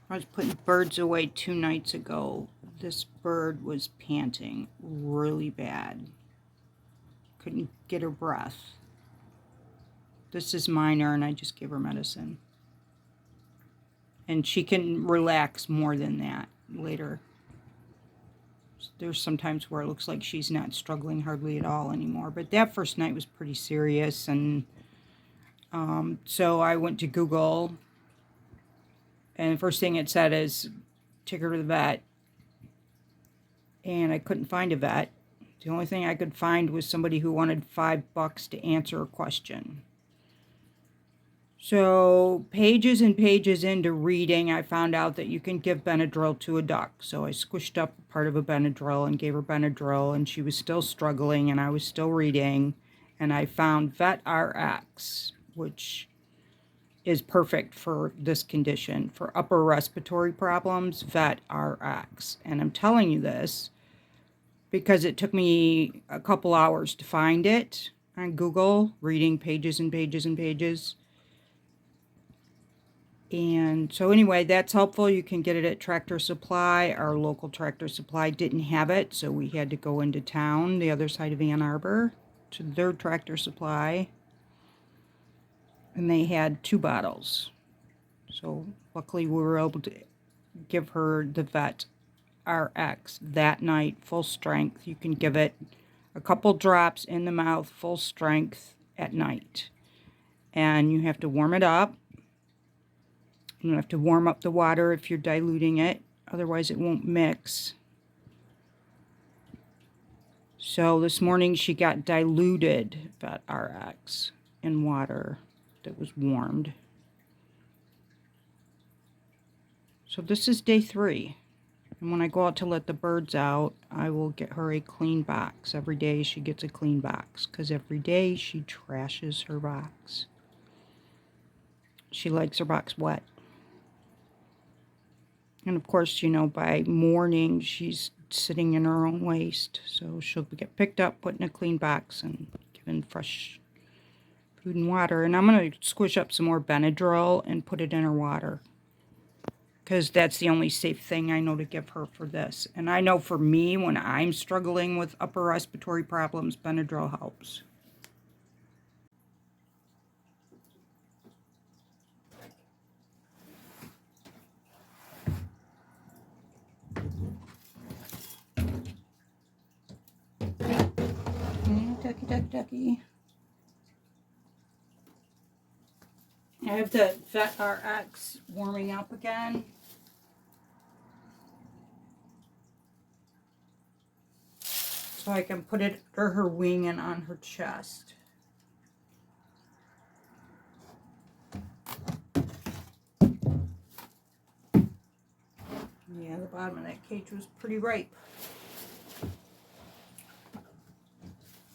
I was putting birds away 2 nights ago. This bird was panting really bad. Couldn't get her breath. This is minor, and I just give her medicine. And she can relax more than that later. There's sometimes where it looks like she's not struggling hardly at all anymore. But that first night was pretty serious, and so I went to Google, and the first thing it said is, take her to the vet. And I couldn't find a vet. The only thing I could find was somebody who wanted $5 to answer a question. So pages and pages into reading, I found out that you can give Benedryl to a duck. So I squished up part of a Benedryl and gave her Benedryl, and she was still struggling, and I was still reading. And I found VetRx, which is perfect for this condition. For upper respiratory problems, VetRx. And I'm telling you this because it took me a couple hours to find it on Google, reading pages and pages and pages. And so anyway, that's helpful. You can get it at Tractor Supply. Our local Tractor Supply didn't have it, so we had to go into town, the other side of Ann Arbor, to their Tractor Supply. And they had 2 bottles. So luckily we were able to give her the VetRx that night, full strength. You can give it a couple drops in the mouth, full strength at night. And you have to warm it up. You have to warm up the water if you're diluting it, otherwise it won't mix. So this morning she got diluted VetRx in water that was warmed. So this is day 3. And when I go out to let the birds out, I will get her a clean box. Every day she gets a clean box, because every day she trashes her box. She likes her box wet. And of course, you know, by morning, she's sitting in her own waste. So she'll get picked up, put in a clean box, and given fresh food and water. And I'm going to squish up some more Benedryl and put it in her water, because that's the only safe thing I know to give her for this. And I know for me, when I'm struggling with upper respiratory problems, Benedryl helps. Ducky, ducky, ducky. I have the VetRx warming up again. So I can put it under her wing and on her chest. Yeah, the bottom of that cage was pretty ripe.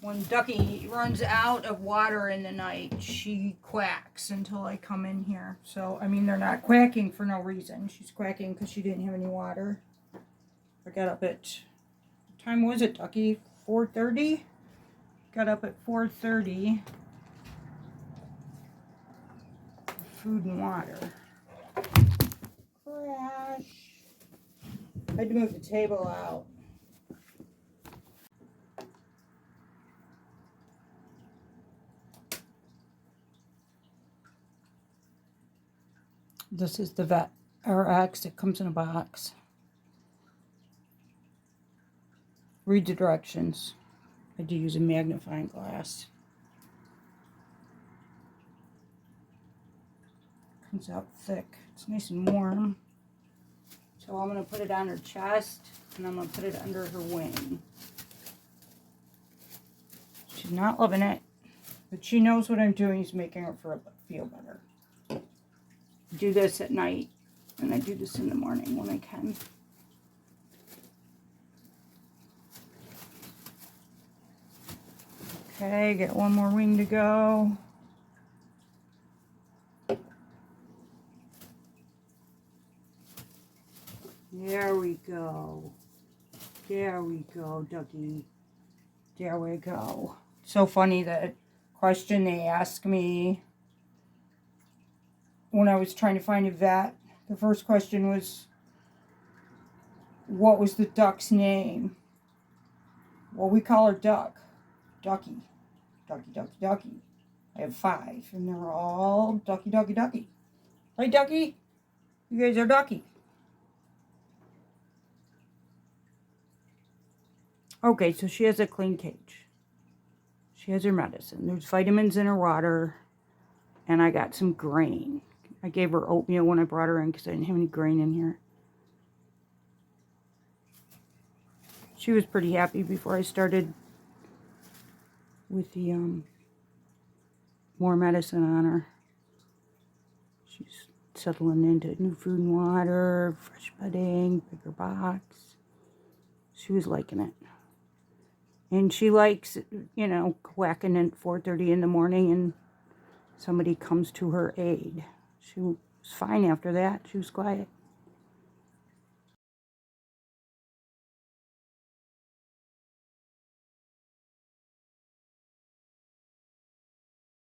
When Ducky runs out of water in the night, she quacks until I come in here. So, I mean, they're not quacking for no reason. She's quacking because she didn't have any water. I got up at, what time was it, Ducky? 4:30? Got up at 4:30. Food and water. Crash. I had to move the table out. This is the VetRx. It comes in a box. Read the directions. I do use a magnifying glass. Comes out thick. It's nice and warm. So I'm going to put it on her chest, and I'm going to put it under her wing. She's not loving it, but she knows what I'm doing is making her feel better. I do this at night, and I do this in the morning when I can. Okay, got one more wing to go. There we go. There we go, Ducky. There we go. So funny, that question they asked me when I was trying to find a vet. The first question was, what was the duck's name? Well, we call her Duck. Ducky. Ducky, Ducky, Ducky. I have 5, and they're all Ducky, Ducky, Ducky. Right, Ducky? You guys are Ducky. Okay, so she has a clean cage. She has her medicine. There's vitamins in her water, and I got some grain. I gave her oatmeal when I brought her in because I didn't have any grain in here. She was pretty happy before I started with the more medicine on her. She's settling into new food and water, fresh bedding, bigger box. She was liking it. And she likes, you know, quacking at 4:30 in the morning and somebody comes to her aid. She was fine after that. She was quiet.